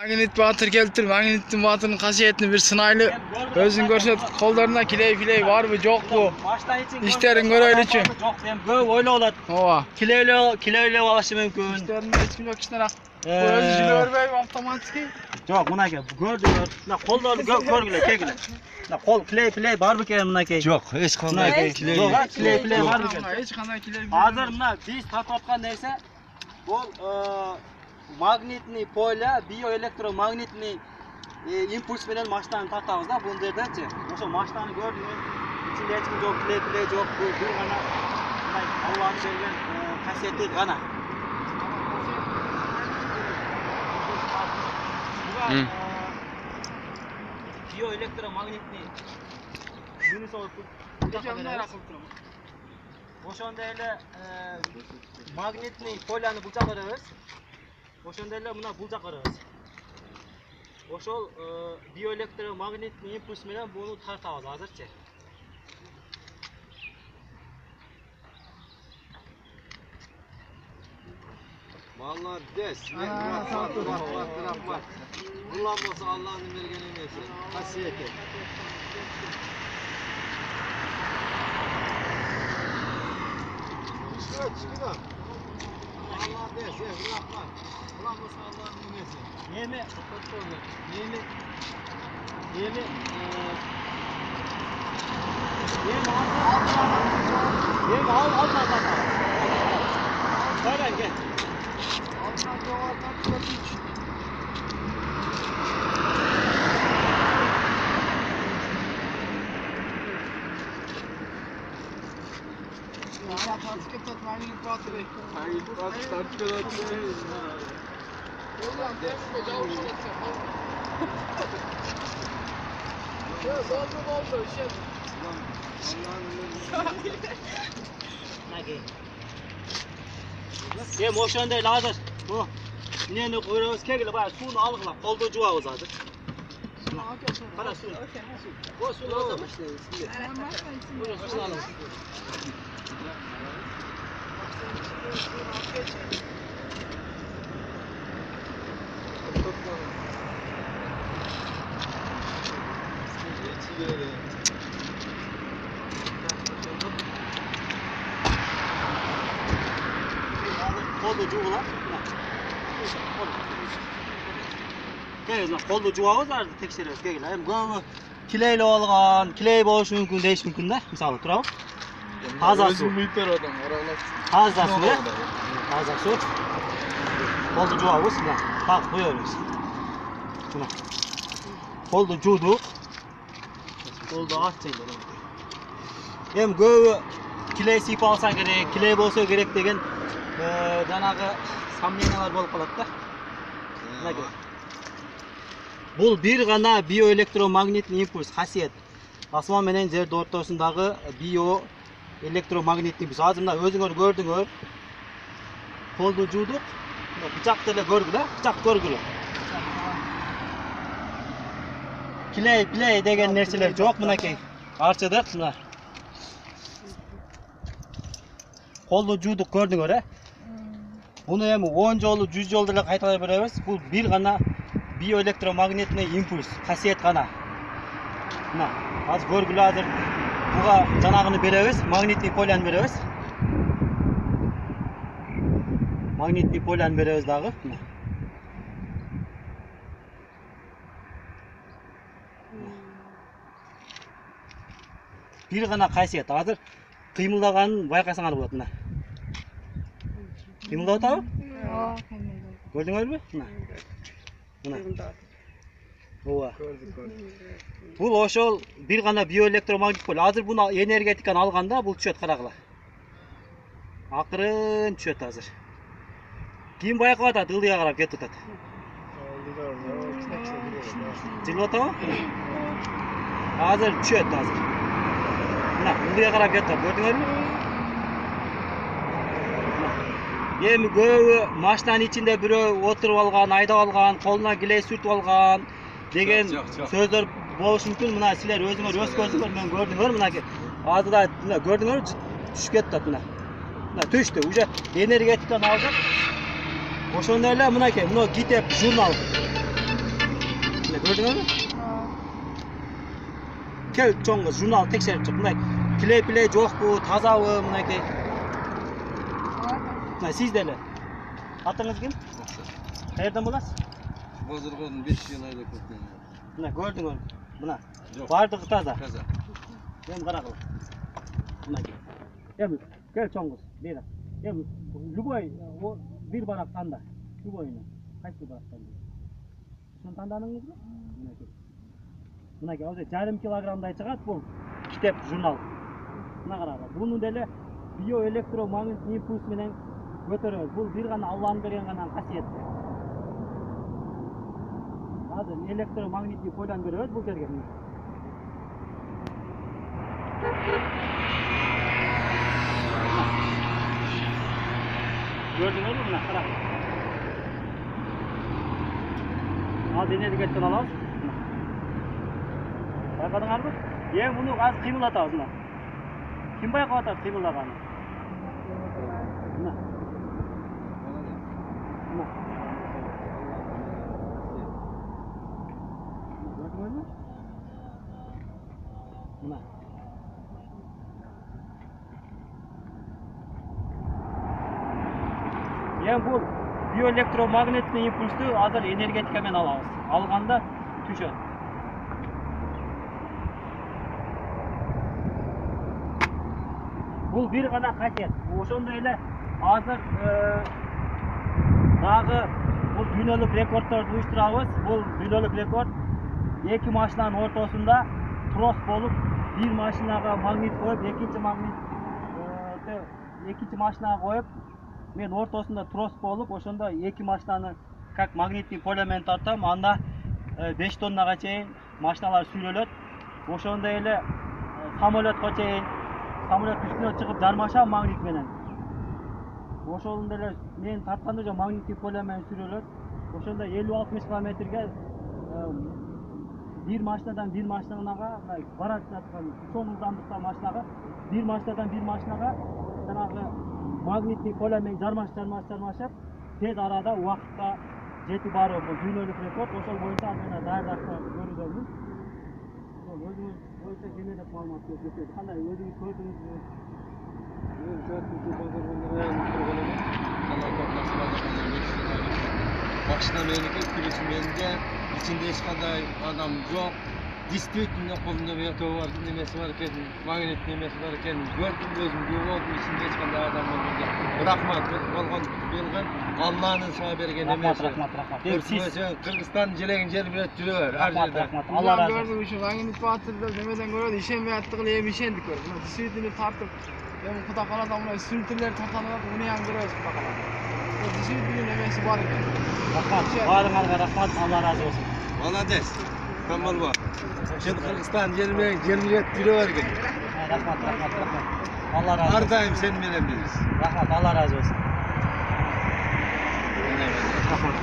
Magnit batır keltir, magnitin batırın kasiyetini bir sınaylı özün görset, kollarına kiley var mı yok mu? İşlerin göröyle için. Yok, ben öyle oladı. Ova. Kileyle olaşı mümkün. İşlerin hiçbir yok işler. Bu özü jili örbeğim otomatik. Yok, buna ki gördün. La kolları görgüle, kegile. La kol kiley var mı ki buna ki? Yok, hiç kanday kiley. Yok, kiley var mı ki? Hiç kanday kiley. Hazır buna biz tatvatkan neyse bu magnitni pola bioelektromagnitni impuls bilen maçtan tartabız da bunu derdiçi. Oşo maçtanı gördünüz. İçinde hiç yok, kiley yok. Bu bir gana Allah'ın bergen kasiyeti gana. Bioelektromagnitni yunus olup oşonda ele magnitni polani bulcak arabız. Oşonda ele buna bulcak arabız. Oşol bioelektromagnitni impuls bilen bunu tartabız hazırça. Vallahi des. Bırak. Kullanması Allah'ın vergeni neyse. Hasiyeti. Çıkıyor. Allah des. Bırakma. Kullanması Allah'ın neyse. Yemi al. Söyle gel. Moşonda lazır. Bu ne koyuyoruz kegile bari suyunu alıkla kolda cuvağız hazır. Para su. Bu su lazım işte. Buyurun su alalım. Kolda cuvağız. Kolda cuvağız var tekşiriyoruz kegile. Hem gönlü kileyli olgan, kiley boğuş mümkün değiş mümkün de. Misal turab. Taza su. Taza su. Taza su. Kolda cuvağız. Bak koyuyoruz. Buna. Kolda cuduk. Kolda açacağız. Hem göğü kiley sip alsa gerek, kiley bolsa gerek degen janağı samlenyalar bolup kalat da. Бұл bir ғана bioelektromagnitni impuls hasiyet. Asman menen жер ортосундағы bioelektromagnitni biz azımda özüңөр gördüңөр. Koldu juduk. Bıçak tele görgülü, bıçak görgülü. Kiley degen nerseler çok mınakey. Arçadık mına. Koldu juduk gördüңөр he. Bunu hem 10 jolu 100 jolda qaytalay berебиз. Bu bir ғана bioelektromagnitni impuls hasiyet gana. Mına, az görgülü hazır buga janagını berебиз, magnitni polani berебиз. Magnitni polani berебиз dagı. Bir gana hasiyet hazır kıymıldaganын baykasaңар болот мына. Kıymıldап атабы? Ооба, кыймылдап. Көрдүңөрбү? Мына. Мына. Ооба. Бул ошол bir гана bioelektromagnit пол. Азыр буну энергетиканы алганда бул түшөт карагыла. Акырын түшөт азыр. Кийин байкап атат, ылдыга карап кетип атат. Жылып атабы? Азыр түшөт азыр. Мына ылдыга карап кетип атат, көрдүңөрбү? Эми көбү машинанын ичинде бирөө отуруп алган, айдап алган, колуна килей сүртүп алган деген сөздөр болушу мүмкүн. Мына силер өзүңөр өз көзүңөр менен көрдүңөр, мынакей. Азырда мына көрдүңөр, түшүп кетти мына. Мына түштү, уже энергетиканы алып. Ошондой эле мынакей, мына китеп журнал. Mine gördüңүzbü? Kel çoң kız jurnal tekşeriп чык. Мындай клей жокпу, тазабы мынакей. Мына сиз деле. Атыңыз ким? Каерден боласыз? Базарган 5 жыл айда көптөн. Мына көрдүңөр. Мына. Жок. Бардыгы таза. Таза. Эми карагыла. Мынакей. Эми кел çoң кыз. Бери. Эми любой бир барак танда. Любойуна. Кайсы барак танда? Ушуну тандадыңызбы? Мынакей. Мынакей өзү 1,5 килограммдай чыгат бул китеп журнал. Мына карагыла. Буну деле биоэлектромагниттик импульс менен көтөрөбүз. Бул бир гана Алланын берген гана касиет. Азыр электромагниттик полян беребиз бул жерге. Gördüңүзбү мына кара. Азыр энергетикten алабыз. Байкадыңарбы? Эми муну азыр кыймылдатабыз мына. Ким байкап атат кыймылдаганын? Мына. Мына. Көрдүңүзбү? Мына. Эми бул биоэлектромагниттик импульсту азыр энергетика менен алабыз. Алганда түшөт. Бул бир гана касиет. Ошондой эле азыр дагы бул дүйнөлүк рекордторду уюштурабыз. Бул дүйнөлүк рекорд 2 машинанын ортосунда трос болуп, бир машинага магнит коюп, экинчи машинага коюп, мен ортосунда трос болуп, ошондо 2 машинаны как магниттик поле менен тартам, анда 5 тоннага чейин машиналар сүйрөлөт. Ошондой эле самолетко чейин самолет үстүнө чыгып жармашам магнит менен. Ошондой эле мен тартканда жо магниттик поле менен сүйрөлөт. Ошондо 50-60 километрге бир машинадан бир машинага барат жаткан чоң ылдамдыкта машинага бир машинадан бир машинага жанагы магниттик поле менен жармашып тез арада убакытта жетип баруу бул дүйнөлүк рекорд. Ошол боюнча мен даярдыкта көргөнмүн. Өзүңүз боюнча кененирээк маалымат берсеңиз, кандай өзүңүз көрдүңүзбү? Мен жартысы базарган районунда турган элем. Аларга базарган машина меники, кириш менде, ичинде эч кандай адам жок. Действительно колунда метео бар, немеси бар экен, магнит немеси бар экен. Көрдүм өзүм, болдум, ичинде эч кандай адам болгон. Рахмат болгон берген Алланын сага берген эмеси. Рахмат. Кыргызстан желегин жер берет жүрөр. Рахмат. Алла разы Gördüm şu Magnet Batır'da demeden gördü. İşen ve attıklı ev işendik gördüm. Disüyütünü tartıp hem kuda kalata buna sürtüler tatanıp bunu yan görüyoruz kuda kalata. O disüyütünün emesi var iken. Рахмат. Баарыңарга рахмат. Алла разы болсун. Молодец. Камал бар. Şimdi Kırgızstan jelberет жүрө берген. Рахмат. Алла разы болсун. Ар дайым сен менен биз. Рахмат. Алла разы болсун. Рахмат.